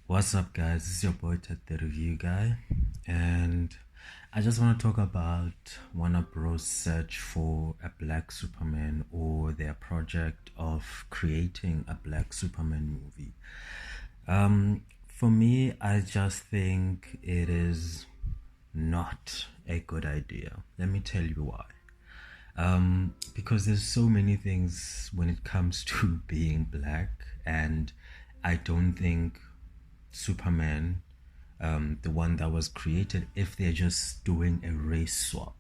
What's up, guys? This is your boy Ted, the review guy, and I just want to talk about Warner Bros. Search for a black Superman or their project of creating a black Superman movie. For me, I just think it is not a good idea. Let me tell you why. Because there's so many things when it comes to being black, and I don't think Superman, the one that was created, if they're just doing a race swap,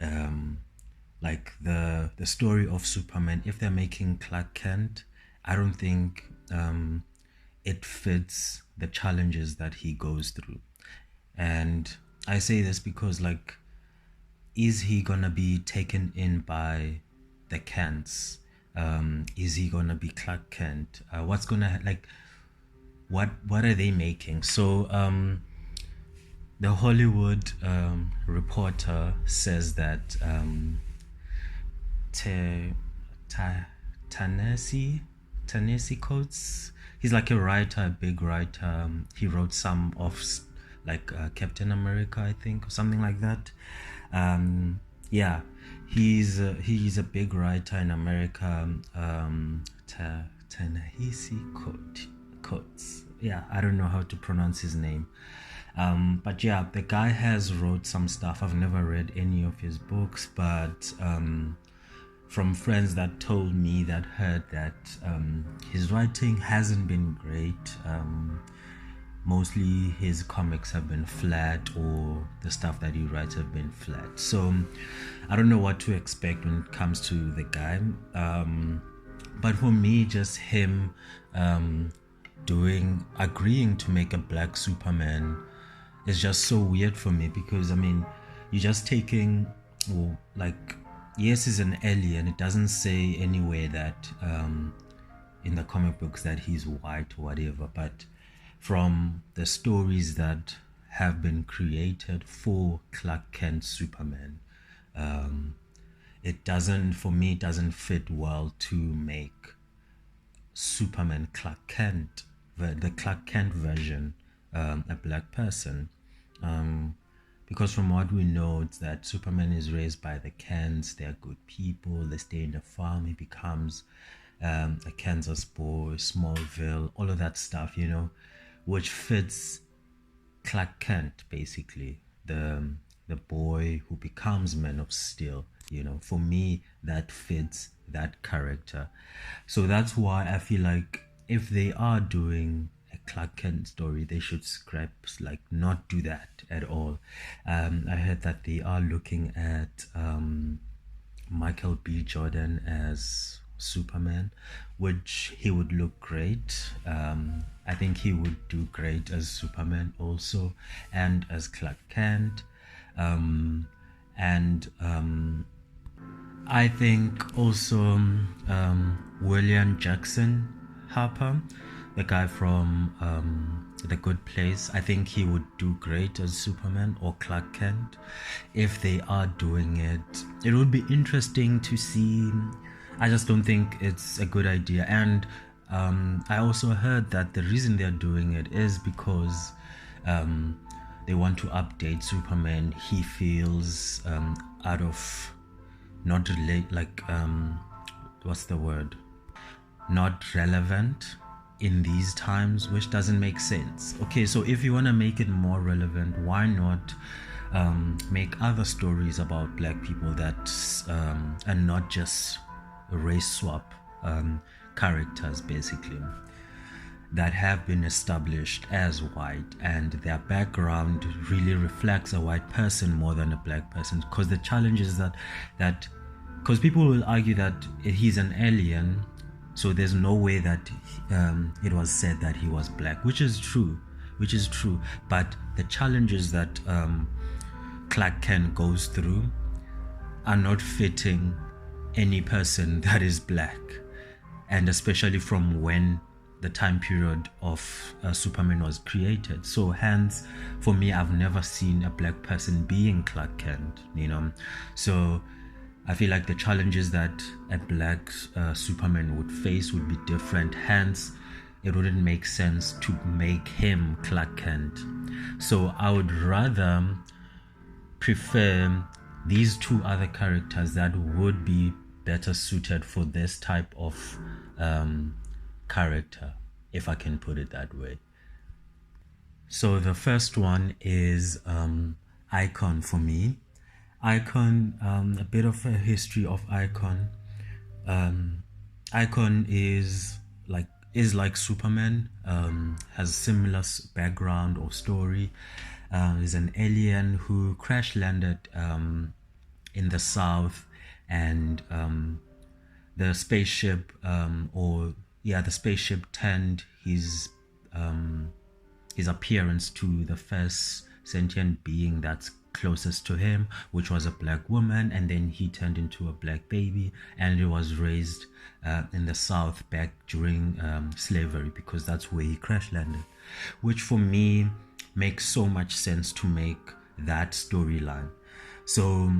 um, like the story of Superman, if they're making Clark Kent, I don't think it fits the challenges that he goes through. And I say this because, like, is he gonna be taken in by the Kents? Is he gonna be Clark Kent? What's gonna like? What are they making? So the Hollywood Reporter says that Te, Ta- Coates, he's like a writer, a big writer. He wrote some of like Captain America, I think, or something like that. Yeah, he's a big writer in America. Ta-Nehisi Coates. Yeah, I don't know how to pronounce his name. But yeah, the guy has wrote some stuff. I've never read any of his books, but from friends that told me, that heard that his writing hasn't been great. Mostly his comics have been flat, or the stuff that he writes have been flat. So I don't know what to expect when it comes to the guy. But for me, just him agreeing to make a black Superman is just so weird for me, because I mean, you're just taking, well, like, yes, he's an alien. It doesn't say anywhere that in the comic books that he's white or whatever, but from the stories that have been created for Clark Kent Superman, for me, it doesn't fit well to make Superman Clark Kent, the Clark Kent version, a black person. Because from what we know, it's that Superman is raised by the Kents. They're good people. They stay in the farm. He becomes a Kansas boy, Smallville, all of that stuff, which fits Clark Kent, basically, the boy who becomes Man of Steel. For me, that fits that character. So that's why I feel like if they are doing a Clark Kent story, they should scrap, like, not do that at all. I heard that they are looking at Michael B. Jordan as Superman, which he would look great. I think he would do great as Superman also, and as Clark Kent. And I think also William Jackson Harper, the guy from The Good Place, I think he would do great as Superman or Clark Kent. If they are doing it, it would be interesting to see. I just don't think it's a good idea. And I also heard that the reason they're doing it is because they want to update Superman. He feels out of, not relate, like, what's the word, not relevant in these times, which doesn't make sense. Okay, so if you want to make it more relevant, why not make other stories about black people that and not just race swap characters, basically, that have been established as white, and their background really reflects a white person more than a black person. Because the challenge is that because people will argue that he's an alien, so there's no way that it was said that he was black, which is true. But the challenges that Clark Kent goes through are not fitting any person that is black, and especially from when the time period of Superman was created. So hence, for me, I've never seen a black person being Clark Kent, so I feel like the challenges that a black Superman would face would be different. Hence, it wouldn't make sense to make him Clark Kent. So I would rather prefer these two other characters that would be better suited for this type of character, if I can put it that way. So the first one is Icon for me. Icon, a bit of a history of Icon. Icon is like Superman, has similar background or story. Is an alien who crash landed in the south, and the spaceship the spaceship turned his appearance to the first sentient being that's closest to him, which was a black woman, and then he turned into a black baby, and it was raised in the south back during slavery, because that's where he crash landed, which for me makes so much sense to make that storyline. So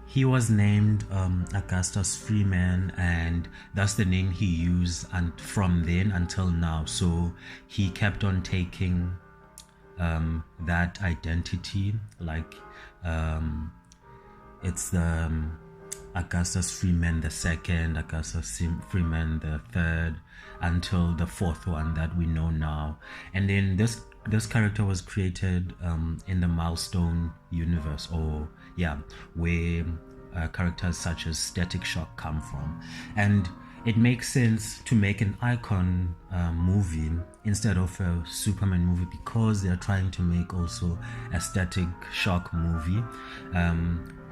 he was named Augustus Freeman, and that's the name he used and from then until now. So he kept on taking that identity, like it's the Augustus Freeman the second, Augustus Freeman the third, until the fourth one that we know now. And then this character was created in the Milestone universe, where characters such as Static Shock come from. And it makes sense to make an Icon movie instead of a Superman movie, because they're trying to make also a Static Shock movie,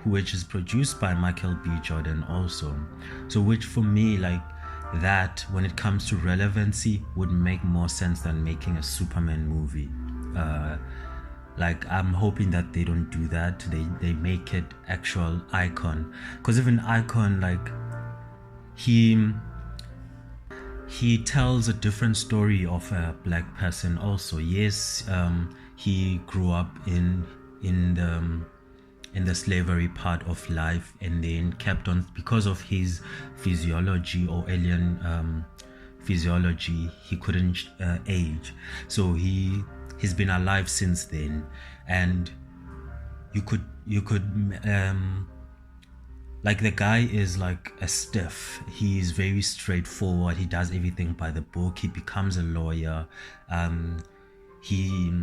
which is produced by Michael B. Jordan also. So which for me, like, that when it comes to relevancy would make more sense than making a Superman movie. Like, I'm hoping that they don't do that. They make it actual Icon, because even Icon, like, he tells a different story of a black person also. Yes, he grew up in the slavery part of life, and then kept on, because of his physiology or alien physiology, he couldn't age. So he's been alive since then, and you could like, the guy is like a stiff. He's very straightforward. He does everything by the book. He becomes a lawyer. He,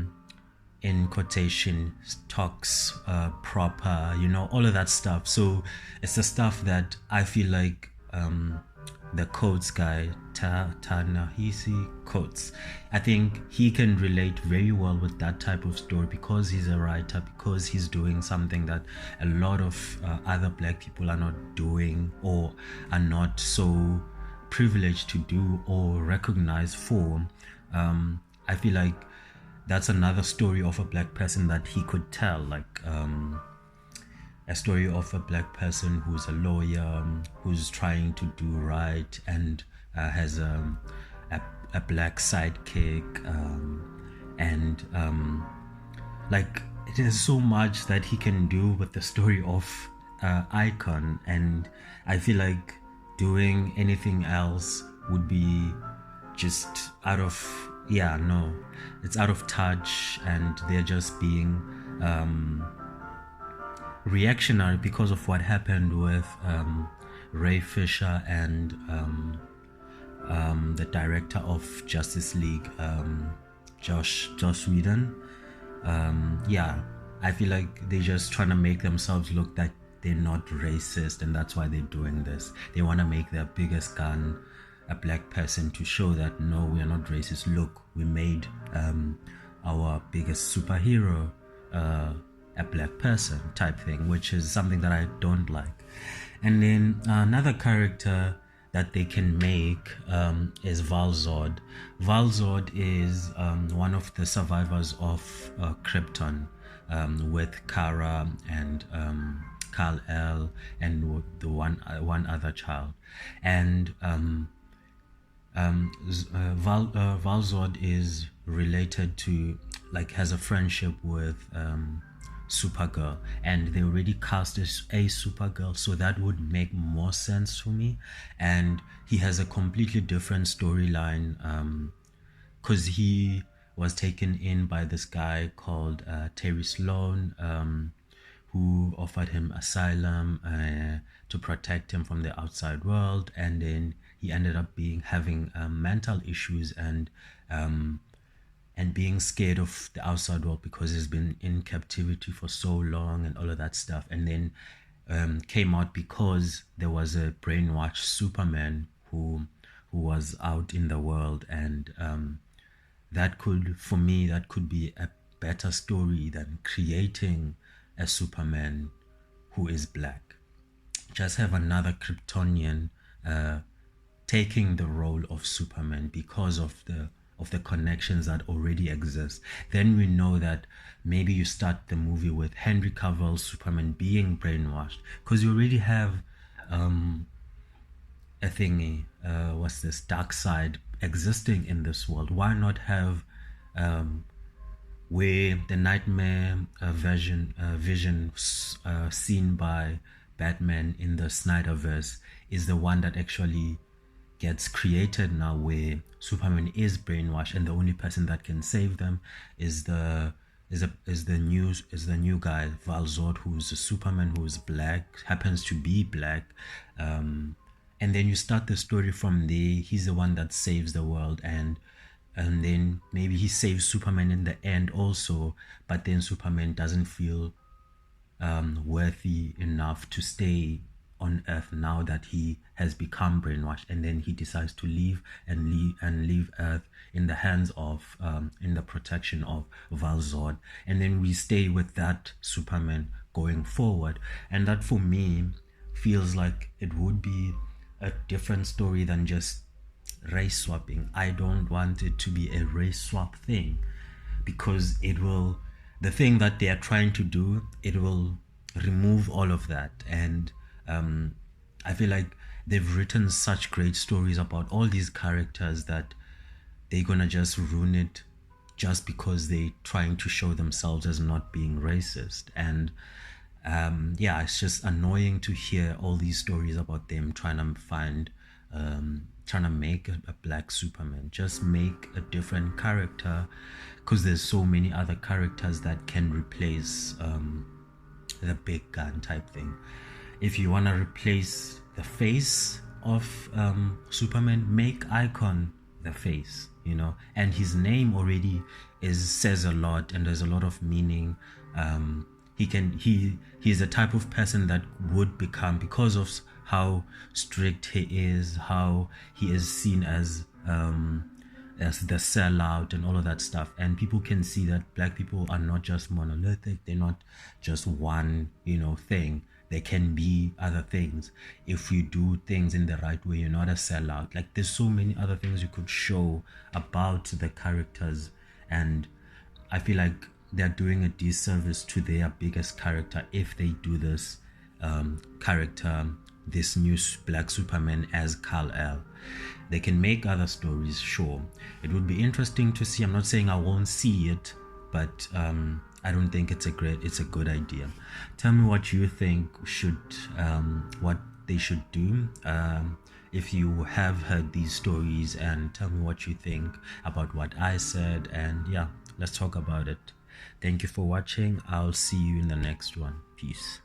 in quotation, talks proper, all of that stuff. So it's the stuff that I feel like the Coates guy, Ta-Nehisi Coates, I think he can relate very well with that type of story, because he's a writer, because he's doing something that a lot of other black people are not doing, or are not so privileged to do or recognized for. I feel like that's another story of a black person that he could tell, like a story of a black person who's a lawyer, who's trying to do right, and has a black sidekick, and like, there's so much that he can do with the story of Icon, and I feel like doing anything else would be just it's out of touch, and they're just being reactionary because of what happened with Ray Fisher and the director of Justice League, Joss Whedon. I feel like they're just trying to make themselves look that they're not racist, and that's why they're doing this. They want to make their biggest gun a black person, to show that no, we are not racist. Look, we made our biggest superhero a black person, type thing, which is something that I don't like. And then another character that they can make is Val-Zod. Val-Zod is one of the survivors of Krypton, with Kara and Kal-El and the one other child. And Val-Zod is related to, like, has a friendship with Supergirl, and they already cast a Supergirl, so that would make more sense for me. And he has a completely different storyline, because he was taken in by this guy called Terry Sloan, who offered him asylum to protect him from the outside world, and then he ended up having mental issues and being scared of the outside world because he's been in captivity for so long and all of that stuff. And then came out because there was a brainwashed Superman who was out in the world, and that could, for me, that could be a better story than creating a Superman who is black. Just have another Kryptonian taking the role of Superman because of the connections that already exist. Then we know that maybe you start the movie with Henry Cavill's Superman being brainwashed, because you already have a thingy, what's this, dark side existing in this world. Why not have where the nightmare vision seen by Batman in the Snyderverse is the one that actually gets created now, where Superman is brainwashed and the only person that can save them is the new guy, Val Zod, who's a Superman who's black, happens to be black, and then you start the story from there. He's the one that saves the world, and then maybe he saves Superman in the end also, but then Superman doesn't feel worthy enough to stay on Earth now that he has become brainwashed, and then he decides to leave Earth in the hands of in the protection of Val Zod, and then we stay with that Superman going forward. And that, for me, feels like it would be a different story than just race swapping. I don't want it to be a race swap thing, because the thing that they are trying to do, it will remove all of that. And I feel like they've written such great stories about all these characters that they're gonna just ruin it just because they're trying to show themselves as not being racist. And yeah, it's just annoying to hear all these stories about them trying to make a black Superman. Just make a different character, because there's so many other characters that can replace the big gun type thing. If you want to replace the face of Superman, make Icon the face, and his name already says a lot, and there's a lot of meaning. He's the type of person that would become, because of how strict he is, how he is seen as the sellout and all of that stuff. And people can see that black people are not just monolithic, they're not just one thing. There can be other things. If you do things in the right way, you're not a sellout. Like, there's so many other things you could show about the characters, and I feel like they're doing a disservice to their biggest character if they do this this new black Superman as Kal-El. They can make other stories, sure. It would be interesting to see. I'm not saying I won't see it, but I don't think it's a good idea. Tell me what you think what they should do. If you have heard these stories, and tell me what you think about what I said, and yeah, let's talk about it. Thank you for watching. I'll see you in the next one. Peace.